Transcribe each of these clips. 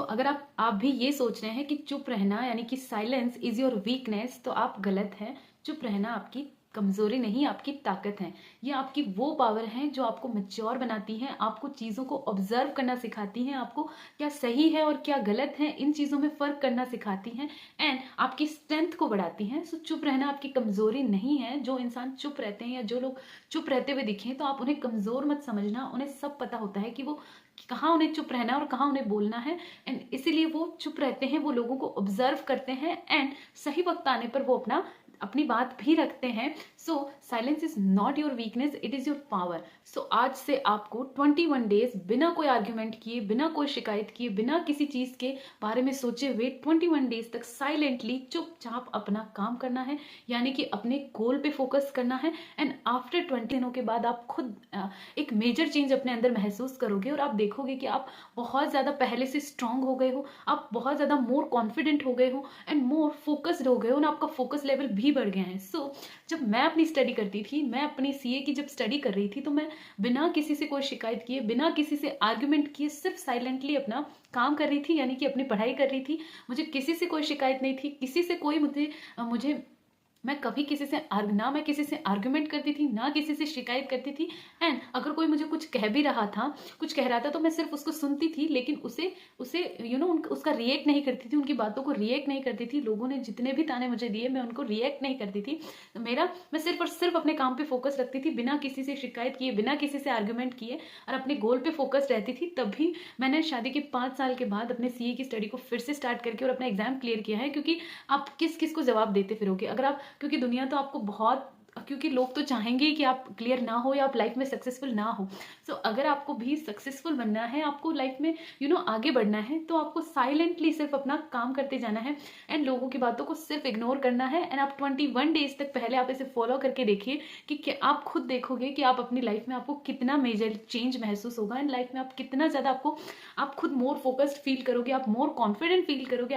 अगर आप भी ये सोच रहे हैं कि चुप रहना यानी कि साइलेंस इज योर वीकनेस, तो आप गलत हैं। चुप रहना आपकी कमजोरी नहीं, आपकी ताकत है। ये आपकी वो पावर है जो आपको मैच्योर बनाती है, आपको चीज़ों को ऑब्जर्व करना सिखाती है, आपको क्या सही है और क्या गलत है इन चीज़ों में फ़र्क करना सिखाती हैं, एंड आपकी स्ट्रेंथ को बढ़ाती हैं। चुप रहना आपकी कमजोरी नहीं है। जो इंसान चुप रहते हैं या जो लोग चुप रहते हुए दिखें, तो आप उन्हें कमज़ोर मत समझना। उन्हें सब पता होता है कि वो कहाँ उन्हें चुप रहना है और कहाँ उन्हें बोलना है, एंड इसीलिए वो चुप रहते हैं। वो लोगों को ऑब्जर्व करते हैं एंड सही वक्त आने पर वो अपनी बात भी रखते हैं। Silence is not your weakness, it is your power. आज से आपको 21 डेज बिना कोई आर्ग्यूमेंट किए, बिना कोई शिकायत किए, बिना किसी चीज के बारे में सोचे हुए 21 डेज तक साइलेंटली चुपचाप अपना काम करना है, यानी कि अपने गोल पे फोकस करना है। एंड आफ्टर 20 दिनों के बाद आप खुद एक मेजर चेंज अपने अंदर महसूस करोगे और आप देखोगे कि आप बहुत ज़्यादा पहले से स्ट्रांग हो गए हो, आप बहुत ज़्यादा मोर कॉन्फिडेंट हो गए हो एंड मोर फोकस्ड हो गए हो, ना आपका फोकस लेवल भी बढ़ गया है। जब मैं अपनी स्टडी करती थी, मैं अपनी सीए की जब स्टडी कर रही थी, तो मैं बिना किसी से कोई शिकायत किए, बिना किसी से आर्ग्यूमेंट किए, सिर्फ साइलेंटली अपना काम कर रही थी, यानी कि अपनी पढ़ाई कर रही थी। मुझे किसी से कोई शिकायत नहीं थी, किसी से कोई मुझे मुझे मैं कभी किसी से ना मैं किसी से आर्ग्यूमेंट करती थी, ना किसी से शिकायत करती थी। एंड अगर कोई मुझे कुछ कह भी रहा था, कुछ कह रहा था, तो मैं सिर्फ उसको सुनती थी, लेकिन उसे उसे उसका रिएक्ट नहीं करती थी, उनकी बातों को रिएक्ट नहीं करती थी। लोगों ने जितने भी ताने मुझे दिए, मैं उनको रिएक्ट नहीं करती थी। तो मैं सिर्फ और सिर्फ अपने काम पे फोकस रखती थी, बिना किसी से शिकायत किए, बिना किसी से आर्ग्यूमेंट किए, और अपने गोल पे फोकस रहती थी। तभी मैंने शादी के 5 साल के बाद अपने सीए की स्टडी को फिर से स्टार्ट करके और अपना एग्जाम क्लियर किया है। क्योंकि आप किस किस को जवाब देते फिरोगे अगर आप, क्योंकि दुनिया तो आपको बहुत, क्योंकि लोग तो चाहेंगे ही कि आप क्लियर ना हो या आप लाइफ में सक्सेसफुल ना हो। अगर आपको भी सक्सेसफुल बनना है, आपको लाइफ में आगे बढ़ना है, तो आपको साइलेंटली सिर्फ अपना काम करते जाना है एंड लोगों की बातों को सिर्फ इग्नोर करना है। एंड आप 21 डेज तक पहले आप इसे फॉलो करके देखिए कि आप खुद देखोगे कि आप अपनी लाइफ में आपको कितना मेजर चेंज महसूस होगा। एंड लाइफ में आप कितना ज़्यादा आप खुद मोर फोकस्ड फील करोगे, आप मोर कॉन्फिडेंट फील करोगे।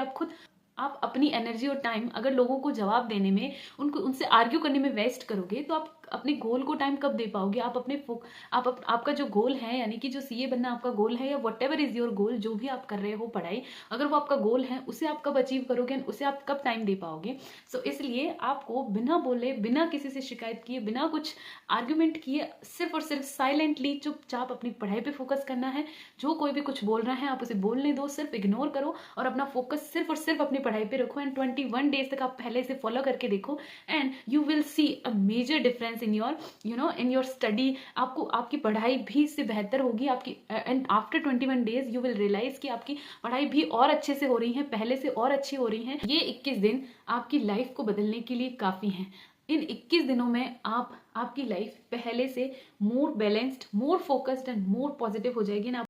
आप अपनी एनर्जी और टाइम अगर लोगों को जवाब देने में, उनसे आर्ग्यू करने में वेस्ट करोगे, तो आप अपने गोल को टाइम कब दे पाओगे? आपका जो गोल है, यानी कि जो सीए बनना आपका गोल है, या what ever is your goal, जो भी आप कर रहे हो पढ़ाई, अगर वो आपका गोल है, उसे आप कब अचीव करोगे, उसे आप कब टाइम दे पाओगे? इसलिए आपको बिना बोले, बिना किसी से शिकायत किए, बिना कुछ आर्ग्यूमेंट किए, सिर्फ और सिर्फ साइलेंटली चुपचाप अपनी पढ़ाई पे फोकस करना है। जो कोई भी कुछ बोल रहा है, आप उसे बोलने दो, सिर्फ इग्नोर करो और अपना फोकस सिर्फ और सिर्फ अपनी पढ़ाई पे रखो। एंड 21 डेज तक आप पहले से फॉलो करके देखो, and you will see a major difference in your in your study. आपको आपकी पढ़ाई भी इससे बेहतर होगी आपकी। And after 21 days you will realize कि आपकी पढ़ाई भी और अच्छे से हो रही है, पहले से और अच्छी हो रही है। ये 21 दिन आपकी लाइफ को बदलने के लिए काफ़ी हैं। इन 21 दिनों में आपकी लाइफ पहले से मोर balanced, more focused and more positive हो जाएगी ना।